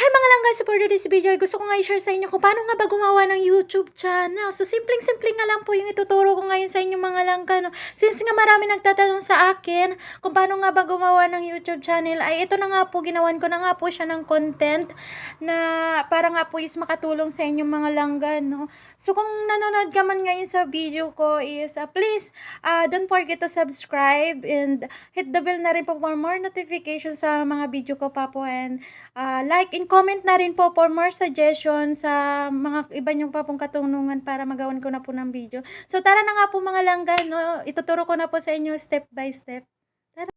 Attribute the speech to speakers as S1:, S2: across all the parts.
S1: Hi mga langga, for today's video ay gusto ko nga i-share sa inyo kung paano nga ba gumawa ng YouTube channel. So, simpleng-simple nga lang po yung ituturo ko ngayon sa inyo mga langga. No? Since nga marami nagtatanong sa akin kung paano nga ba gumawa ng YouTube channel, ay ito na nga po, ginawan ko na nga po siya ng content na para nga po is makatulong sa inyong mga langga. No? So, kung nanonood ka man ngayon sa video ko is please don't forget to subscribe and hit the bell na rin po for more notifications sa mga video ko pa po, and like and comment na rin po for more suggestions sa mga iba niyong pa pong katunungan para magawan ko na po ng video. So tara na nga po mga langga, no? Ituturo ko na po sa inyo step by step. Tara.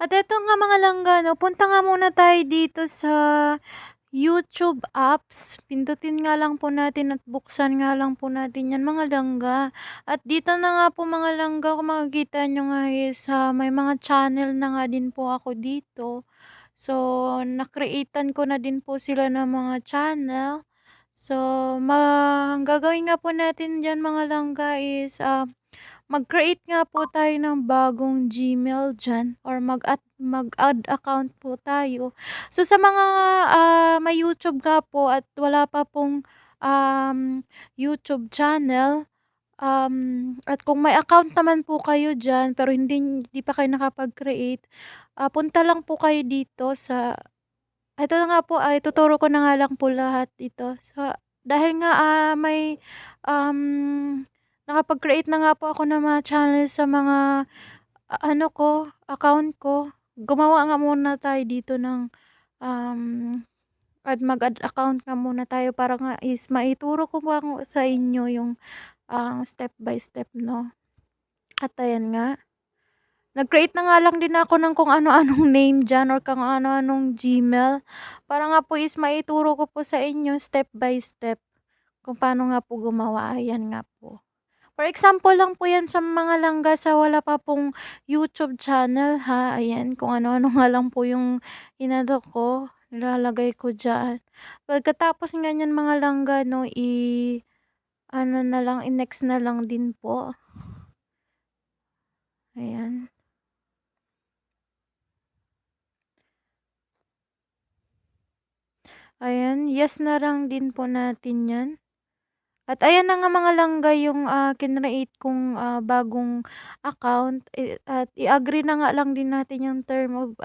S1: At eto nga mga langga, no? Punta nga muna tayo dito sa YouTube apps. Pindutin nga lang po natin at buksan nga lang po natin yan mga langga. At dito na nga po mga langga, kung makikita nyo nga is may mga channel na nga din po ako dito. So, na-createan ko na din po sila ng mga channel. So, gagawin nga po natin dyan mga langga is mag-create nga po tayo ng bagong Gmail dyan or mag-add account po tayo. So, sa mga may YouTube nga po at wala pa pong YouTube channel, at kung may account naman po kayo dyan pero hindi pa kayo nakapag-create, punta lang po kayo dito sa ito na nga po, ay tuturo ko na nga lang po lahat ito. So, dahil nga may nakapag-create na nga po ako ng mga channel sa mga ano ko, account ko. Gumawa nga muna tayo dito ng um, mag-add account nga muna tayo para nga is maituro ko pa sa inyo yung step by step, no? At ayan nga. Nag-create na nga lang din ako ng kung ano-anong name dyan or kung ano-anong Gmail. Para nga po is maituro ko po sa inyo step by step kung paano nga po gumawa. Ayan nga po. For example lang po yan sa mga langga sa wala pa pong YouTube channel ha. Ayan, kung ano-ano nga lang po yung inano ko, nilalagay ko dyan. Pagkatapos nga yan mga langga, no, ano na lang, i-next na lang din po. Ayan. Ayan, yes na lang din po natin yan. At ayan na nga mga langga yung kinreate kong bagong account. At i-agree na nga lang din natin yung term of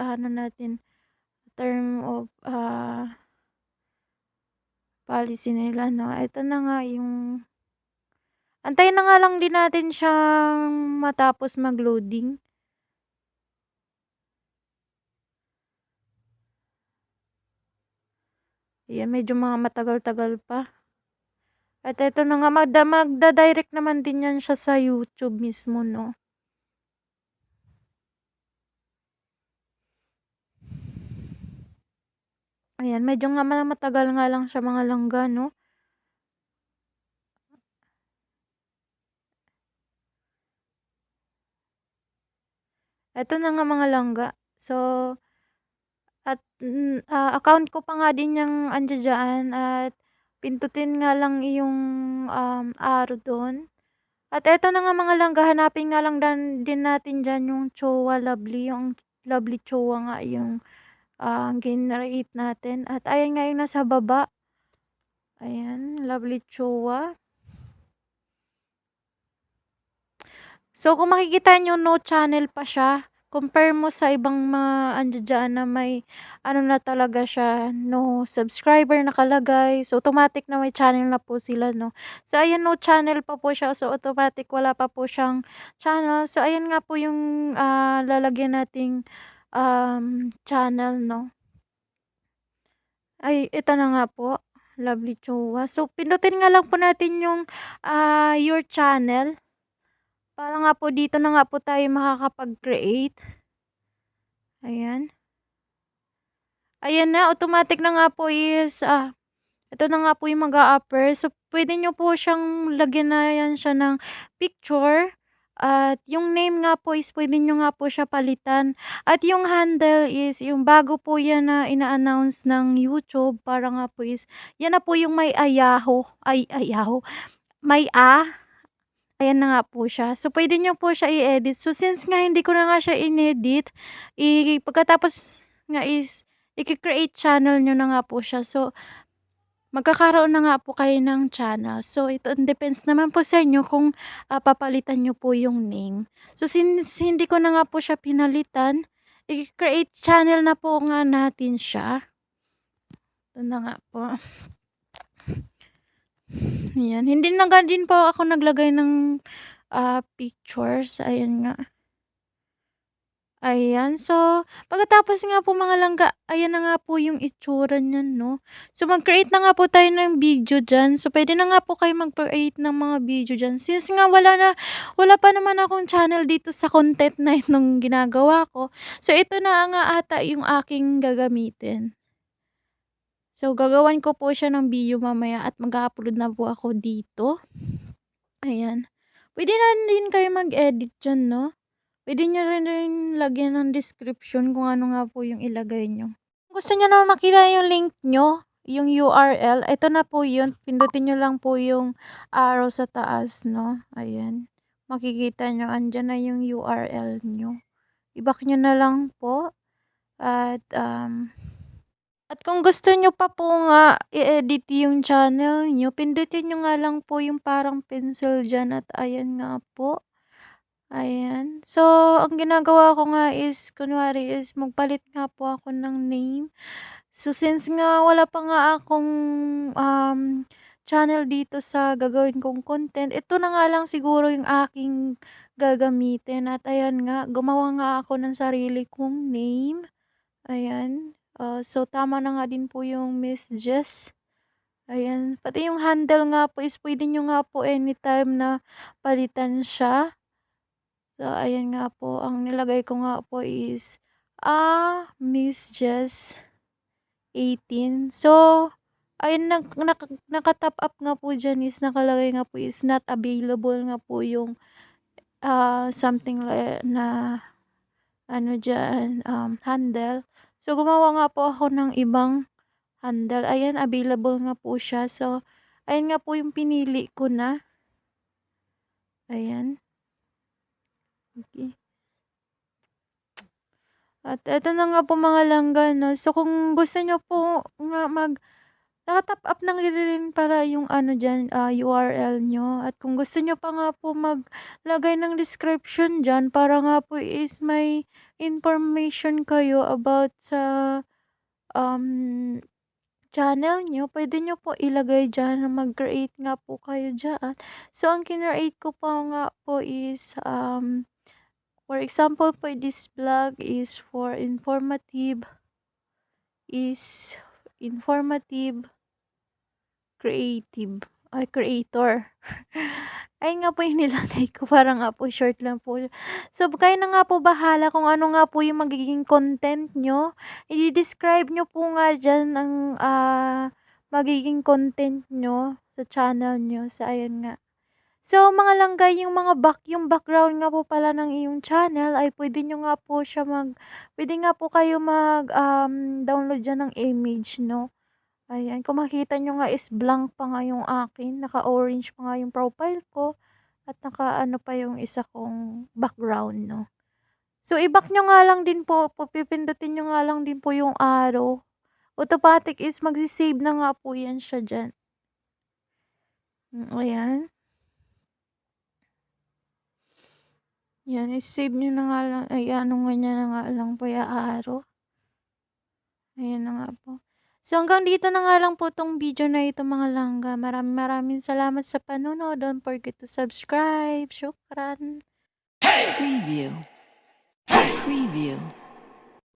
S1: policy nila, no? Ito na nga yung antayin na nga lang din natin siyang matapos mag-loading. Ayan, medyo mga matagal-tagal pa. At ito na nga, magda-direct naman din yan siya sa YouTube mismo, no? Ayan, medyo nga matagal nga lang siya mga langga, no? Eto na nga mga langga. So, at account ko pa nga din yung andiyan at pindutin nga lang yung arrow doon. At eto na nga mga langga, hanapin nga lang din natin diyan yung Chowa Lovely, yung Lovely Chowa nga yung generate natin. At ayan nga yung nasa baba. Ayan, Lovely Chowa. So, kung makikita nyo, no channel pa siya. Compare mo sa ibang mga andiyan na may ano na talaga siya, no subscriber nakalagay. So, automatic na may channel na po sila, no. So, ayan, no channel pa po siya. So, automatic wala pa po siyang channel. So, ayan nga po yung lalagyan nating channel, no. Ay, ito na nga po. Lovely Chowa. So, pindutin nga lang po natin yung your channel. Para nga po dito na nga po tayo makakapag-create. Ayan. Ayan na, automatic na nga po is, ito na nga po yung mag-a-upper. So, pwede nyo po siyang lagyan na yan siya ng picture. At yung name nga po is pwede nyo nga po siya palitan. At yung handle is yung bago po yan na ina-announce ng YouTube. Para nga po is, yan na po yung may ayaho. Ayaho. may ayan na nga po siya. So, puwede niyo po siya i-edit. So, since nga hindi ko na nga siya inedit, pagkatapos nga is ike-create channel niyo na nga po siya. So, magkakaroon na nga po kayo ng channel. So, ito depends naman po sa inyo kung, papalitan niyo po yung name. So, since hindi ko na nga po siya pinalitan, ike-create channel na po nga natin siya. Ito na nga po. Ayan, hindi na nga din po ako naglagay ng, pictures, ayan nga. Ayan, so pagkatapos nga po mga langga, ayan na nga po yung itsura niyan 'no. So mag-create na nga po tayo ng video diyan. So puwede na nga po kayo mag-create ng mga video diyan. Since nga wala pa naman akong channel dito sa content na itong ginagawa ko. So ito na nga ata yung aking gagamitin. So gagawan ko po siya ng video mamaya at mag-a-upload na po ako dito. Ayan. Puwede na din kayo mag-edit diyan 'no. Puwede niyo rin lagyan ng description kung ano nga po yung ilagay niyo. Kung gusto niyo naman makita yung link niyo, yung URL, eto na po yun. Pindutin niyo lang po yung arrow sa taas 'no, ayan. Makikita niyo andiyan na yung URL niyo. I-back niyo na lang po at, at kung gusto niyo pa po nga i-edit yung channel niyo, pindutin niyo nga lang po yung parang pencil diyan at ayan nga po. Ayan. So, ang ginagawa ko nga is kunwari is magpalit nga po ako ng name. So, since nga wala pa nga akong, channel dito sa gagawin kong content, ito na nga lang siguro yung aking gagamitin at ayan nga, gumawa nga ako ng sarili kong name. Ayan. So, tama na nga din po yung Miss Jess. Ayan. Pati yung handle nga po is puwede niyo nga po anytime na palitan siya. So, ayan nga po, ang nilagay ko nga po is, Miss Jess 18. So, ayun naka-top up nga po diyan is nakalagay nga po is not available nga po yung, something na ano diyan, handle. So, gumawa nga po ako ng ibang handle. Ayan, available nga po siya. So, ayan nga po yung pinili ko na. Ayan, okey. At eto na nga po mga langga 'no, so kung gusto niyo po nga naka-top up na rin pala yung ano diyan, URL niyo at kung gusto niyo pa nga po maglagay ng description diyan para nga po is may information kayo about sa, um, channel niyo, puwede niyo po ilagay diyan na mag-create nga po kayo diyan. So ang kinereate ko pa nga po is, for example po, this vlog is informative creative ay creator. Ayun nga po yung nilagay ko para nga po short lang po siya. So, kayo na nga po bahala kung ano nga po yung magiging content niyo. I-describe niyo po nga diyan ang, magiging content niyo sa channel niyo. So, ayan nga. So, mga langga, yung background nga po pala ng iyong channel ay puwede nga po kayo download diyan ng image 'no. Ayan, kung makikita niyo nga is blank pa nga yung akin, naka-orange pa nga yung profile ko at naka-ano pa yung isa kong background 'no. So, i-back niyo nga lang din po, pipindutin niyo nga lang din po yung arrow. Automatic is magse-save na nga po 'yan siya diyan. Ayan. 'Yan, i-save niyo na nga lang, ay ano niyo na nga lang po i-a-arrow. Ayan na nga po. So, hanggang dito na nga lang po 'tong video na ito mga langga. Maraming maraming salamat sa panonood. Don't forget to subscribe. Shukran.
S2: Preview. Preview.